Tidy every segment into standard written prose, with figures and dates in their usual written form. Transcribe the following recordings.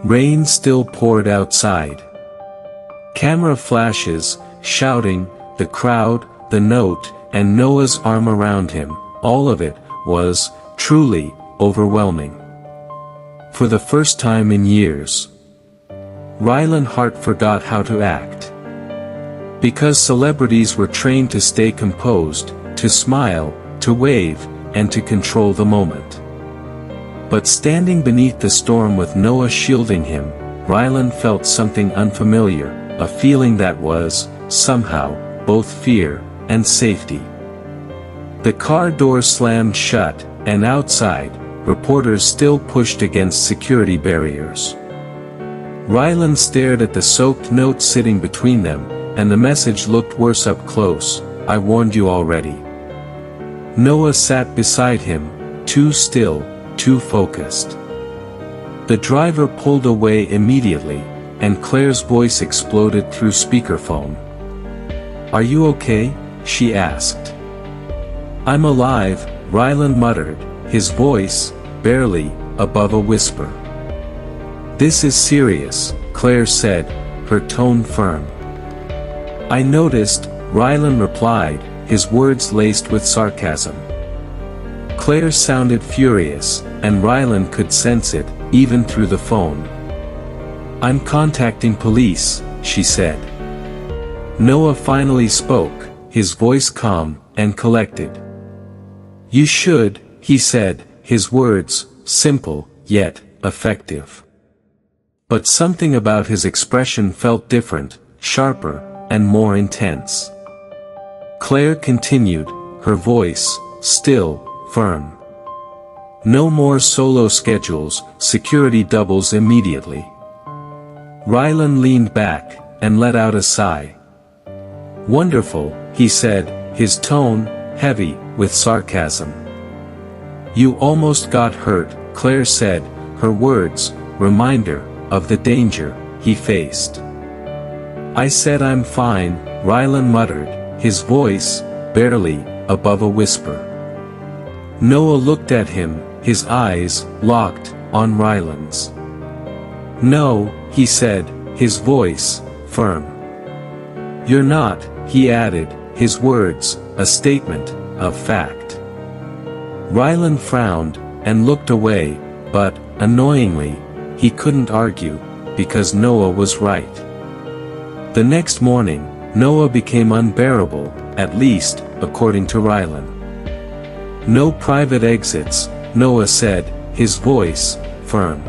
Rain still poured outside. Camera flashes, shouting, the crowd, the note, and Noah's arm around him, all of it was truly overwhelming. For the first time in years, Rylan Hart forgot how to act. Because celebrities were trained to stay composed, to smile, to wave, and to control the moment. But standing beneath the storm with Noah shielding him, Rylan felt something unfamiliar, a feeling that was, somehow, both fear and safety. The car door slammed shut, and outside, reporters still pushed against security barriers. Rylan stared at the soaked note sitting between them, and the message looked worse up close, "I warned you already." Noah sat beside him, too still, too focused. The driver pulled away immediately, and Claire's voice exploded through speakerphone. "Are you okay?" she asked. "I'm alive," Rylan muttered, his voice, barely, above a whisper. "This is serious," Claire said, her tone firm. "I noticed," Rylan replied, his words laced with sarcasm. Claire sounded furious, and Rylan could sense it, even through the phone. "I'm contacting police," she said. Noah finally spoke, his voice calm and collected. "You should," he said, his words, simple, yet effective. But something about his expression felt different, sharper, and more intense. Claire continued, her voice, still, firm. "No more solo schedules, security doubles immediately." Rylan leaned back, and let out a sigh. "Wonderful," he said, his tone, heavy, with sarcasm. "You almost got hurt," Claire said, her words, reminder, of the danger he faced. "I said I'm fine," Rylan muttered, his voice, barely, above a whisper. Noah looked at him, his eyes, locked, on Rylan's. "No," he said, his voice, firm. "You're not," he added, his words, a statement, of fact. Rylan frowned, and looked away, but, annoyingly, he couldn't argue, because Noah was right. The next morning, Noah became unbearable, at least, according to Rylan. "No private exits," Noah said, his voice, firm.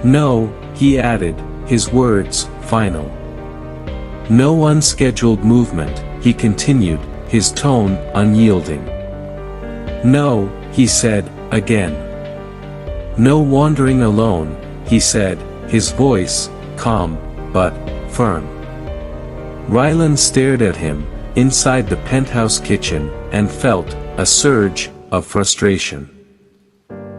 "No," he added, his words, final. "No unscheduled movement," he continued, his tone, unyielding. "No," he said, again. "No wandering alone," he said, his voice, calm, but, firm. Rylan stared at him, inside the penthouse kitchen, and felt a surge of frustration.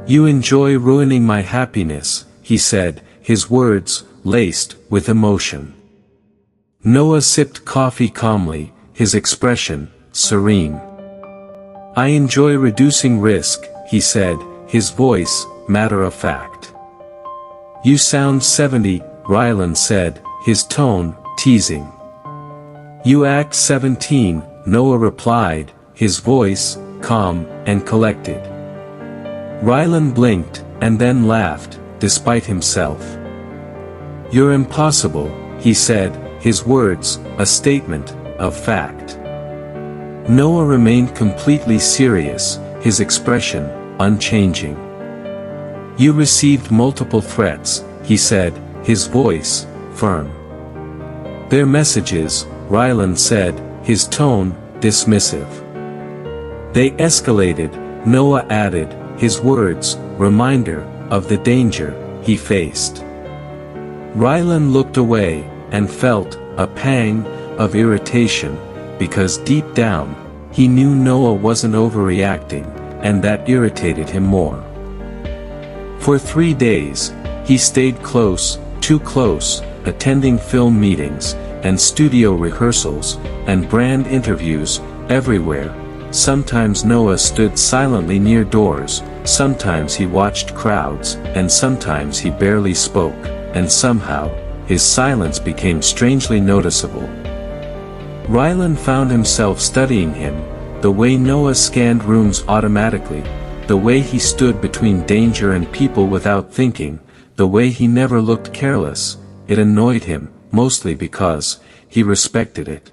"You enjoy ruining my happiness," he said, his words, laced with emotion. Noah sipped coffee calmly, his expression, serene. "I enjoy reducing risk," he said, his voice, matter-of-fact. "You sound 70, Rylan said, his tone, teasing. "You act 17, Noah replied, his voice, calm and collected. Rylan blinked, and then laughed, despite himself. "You're impossible," he said, his words, a statement, of fact. Noah remained completely serious, his expression, unchanging. "You received multiple threats," he said, his voice, firm. "Their messages," Rylan said, his tone, dismissive. "They escalated," Noah added, his words, reminder, of the danger he faced. Rylan looked away, and felt a pang of irritation, because deep down, he knew Noah wasn't overreacting, and that irritated him more. For 3 days, he stayed close, too close, attending film meetings, and studio rehearsals, and brand interviews, everywhere, Sometimes Noah stood silently near doors, sometimes he watched crowds, and sometimes he barely spoke, and somehow, his silence became strangely noticeable. Rylan found himself studying him, the way Noah scanned rooms automatically, the way he stood between danger and people without thinking, the way he never looked careless. It annoyed him, mostly because he respected it.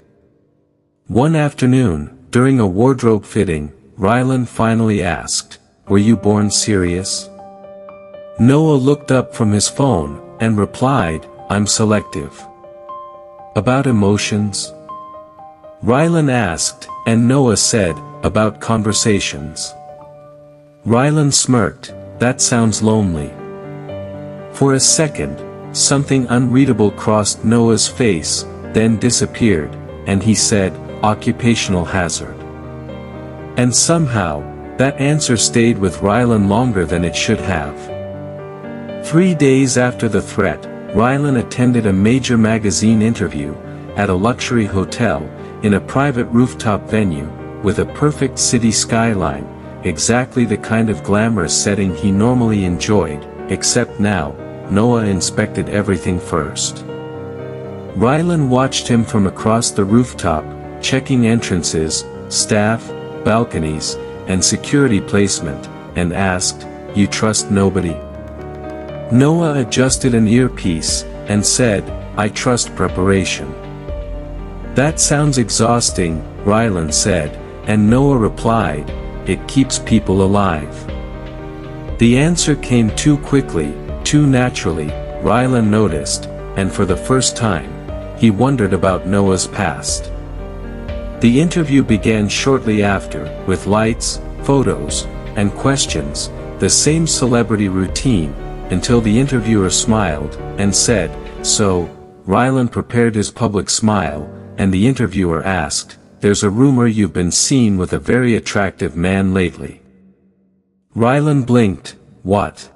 One afternoon, during a wardrobe fitting, Rylan finally asked, "Were you born serious?" Noah looked up from his phone, and replied, "I'm selective." "About emotions?" Rylan asked, and Noah said, "About conversations." Rylan smirked, "That sounds lonely." For a second, something unreadable crossed Noah's face, then disappeared, and he said, "Occupational hazard." And somehow, that answer stayed with Rylan longer than it should have. 3 days after the threat, Rylan attended a major magazine interview, at a luxury hotel, in a private rooftop venue, with a perfect city skyline, exactly the kind of glamorous setting he normally enjoyed, except now, Noah inspected everything first. Rylan watched him from across the rooftop, checking entrances, staff, balconies, and security placement, and asked, "You trust nobody?" Noah adjusted an earpiece, and said, "I trust preparation." "That sounds exhausting," Rylan said, and Noah replied, "It keeps people alive." The answer came too quickly, too naturally, Rylan noticed, and for the first time, he wondered about Noah's past. The interview began shortly after, with lights, photos, and questions, the same celebrity routine, until the interviewer smiled, and said, "So," Rylan prepared his public smile, and the interviewer asked, "There's a rumor you've been seen with a very attractive man lately." Rylan blinked, "What?"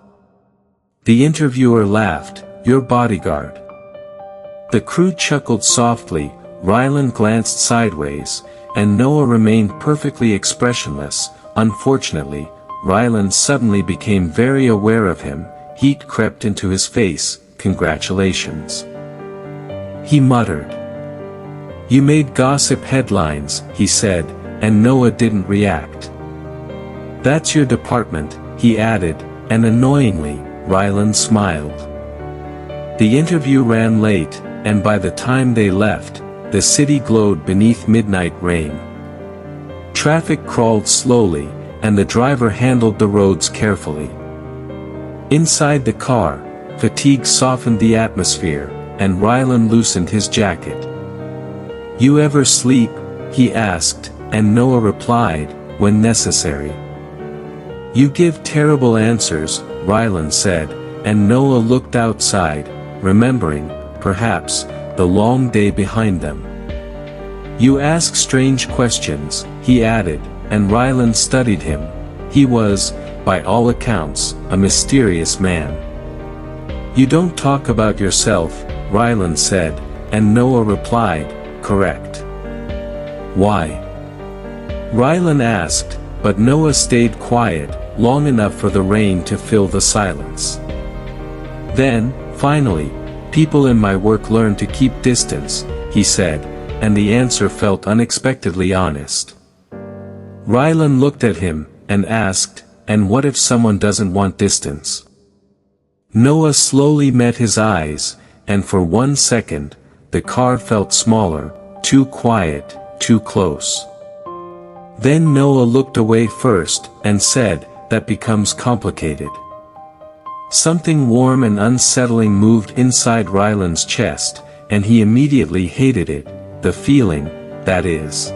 The interviewer laughed, "Your bodyguard." The crew chuckled softly, Rylan glanced sideways, and Noah remained perfectly expressionless. Unfortunately, Rylan suddenly became very aware of him. Heat crept into his face. "Congratulations," he muttered. "You made gossip headlines," he said, and Noah didn't react. "That's your department," he added, and annoyingly, Rylan smiled. The interview ran late, and by the time they left, the city glowed beneath midnight rain. Traffic crawled slowly, and the driver handled the roads carefully. Inside the car, fatigue softened the atmosphere, and Rylan loosened his jacket. "You ever sleep?" he asked, and Noah replied, "When necessary." "You give terrible answers," Rylan said, and Noah looked outside, remembering, perhaps, the long day behind them. "You ask strange questions," he added, and Rylan studied him. He was, by all accounts, a mysterious man. "You don't talk about yourself," Rylan said, and Noah replied, "Correct." "Why?" Rylan asked, but Noah stayed quiet, long enough for the rain to fill the silence. Then, finally, "People in my work learn to keep distance," he said, and the answer felt unexpectedly honest. Rylan looked at him, and asked, "And what if someone doesn't want distance?" Noah slowly met his eyes, and for 1 second, the car felt smaller, too quiet, too close. Then Noah looked away first, and said, "That becomes complicated." Something warm and unsettling moved inside Rylan's chest, and he immediately hated it, the feeling, that is.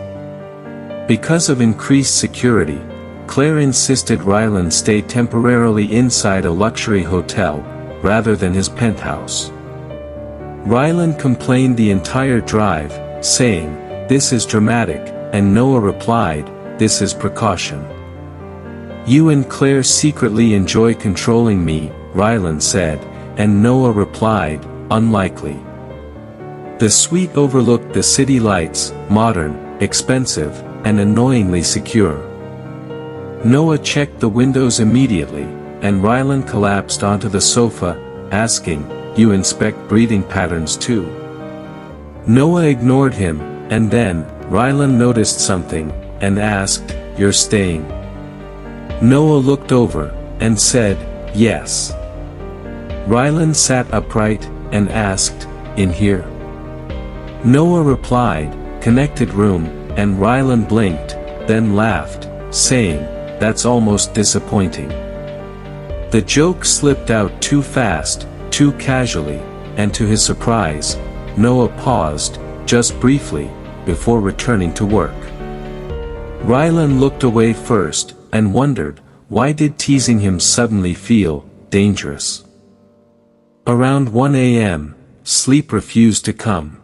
Because of increased security, Claire insisted Rylan stay temporarily inside a luxury hotel, rather than his penthouse. Rylan complained the entire drive, saying, "This is dramatic," and Noah replied, "This is precaution." "You and Claire secretly enjoy controlling me," Rylan said, and Noah replied, "Unlikely." The suite overlooked the city lights, modern, expensive, and annoyingly secure. Noah checked the windows immediately, and Rylan collapsed onto the sofa, asking, "You inspect breathing patterns too?" Noah ignored him, and then, Rylan noticed something, and asked, "You're staying?" Noah looked over, and said, "Yes." Rylan sat upright, and asked, "In here?" Noah replied, "Connected room," and Rylan blinked, then laughed, saying, "That's almost disappointing." The joke slipped out too fast, too casually, and to his surprise, Noah paused, just briefly, before returning to work. Rylan looked away first, and wondered, why did teasing him suddenly feel dangerous? Around 1 a.m., sleep refused to come.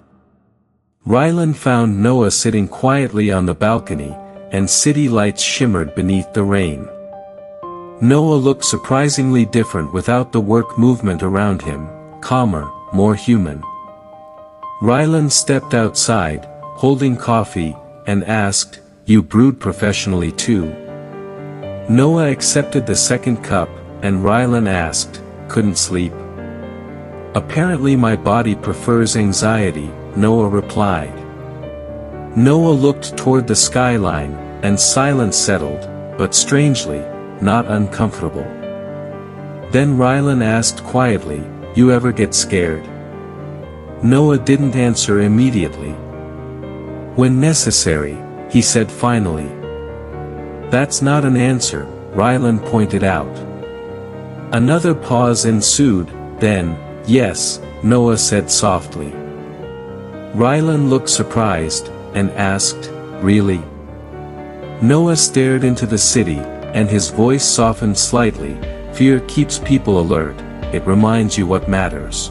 Rylan found Noah sitting quietly on the balcony, and city lights shimmered beneath the rain. Noah looked surprisingly different without the work movement around him, calmer, more human. Rylan stepped outside, holding coffee, and asked, "You brewed professionally too?" Noah accepted the second cup, and Rylan asked, "Couldn't sleep?" "Apparently my body prefers anxiety," Noah replied. Noah looked toward the skyline, and silence settled, but strangely, not uncomfortable. Then Rylan asked quietly, "You ever get scared?" Noah didn't answer immediately. "When necessary," he said finally. "That's not an answer," Rylan pointed out. Another pause ensued, then, "Yes," Noah said softly. Rylan looked surprised, and asked, "Really?" Noah stared into the city, and his voice softened slightly, "Fear keeps people alert, it reminds you what matters."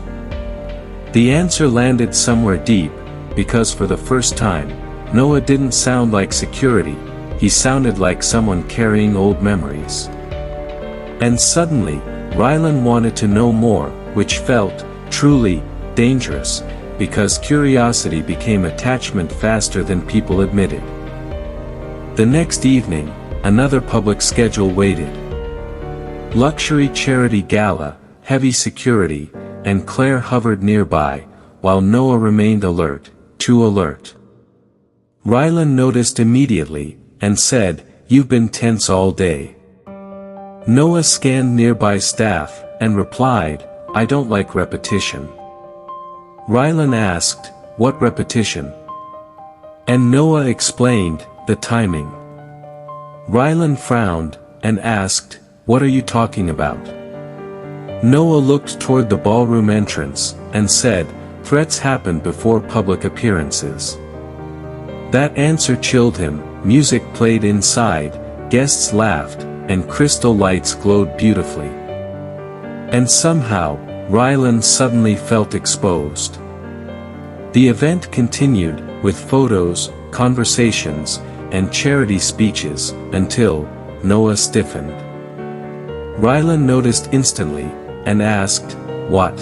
The answer landed somewhere deep, because for the first time, Noah didn't sound like security, he sounded like someone carrying old memories. And suddenly, Rylan wanted to know more, which felt, truly, dangerous, because curiosity became attachment faster than people admitted. The next evening, another public schedule waited. Luxury charity gala, heavy security, and Claire hovered nearby, while Noah remained alert, too alert. Rylan noticed immediately, and said, "You've been tense all day." Noah scanned nearby staff, and replied, "I don't like repetition." Rylan asked, "What repetition?" And Noah explained, "The timing." Rylan frowned, and asked, "What are you talking about?" Noah looked toward the ballroom entrance, and said, "Threats happen before public appearances." That answer chilled him. Music played inside, guests laughed, and crystal lights glowed beautifully. And somehow, Rylan suddenly felt exposed. The event continued, with photos, conversations, and charity speeches, until Noah stiffened. Rylan noticed instantly, and asked, "What?"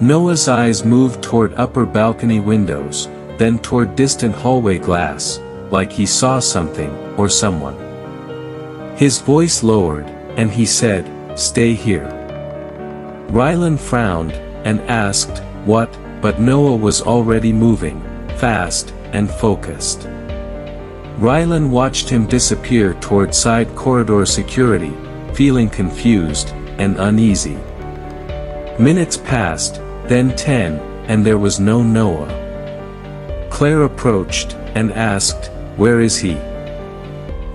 Noah's eyes moved toward upper balcony windows, then toward distant hallway glass, like he saw something, or someone. His voice lowered, and he said, "Stay here." Rylan frowned, and asked, "What?" But Noah was already moving, fast, and focused. Rylan watched him disappear toward side corridor security, feeling confused, and uneasy. Minutes passed, then 10, and there was no Noah. Claire approached, and asked, "Where is he?"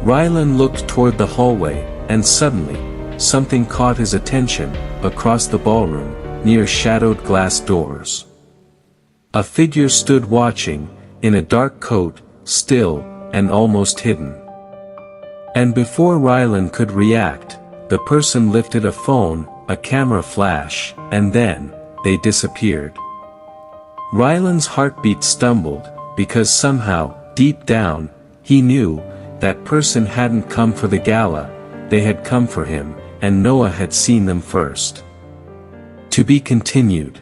Rylan looked toward the hallway, and suddenly, something caught his attention, across the ballroom, near shadowed glass doors. A figure stood watching, in a dark coat, still, and almost hidden. And before Rylan could react, the person lifted a phone, a camera flash, and then, they disappeared. Rylan's heartbeat stumbled, because somehow, deep down, he knew, that person hadn't come for the gala, they had come for him, and Noah had seen them first. To be continued.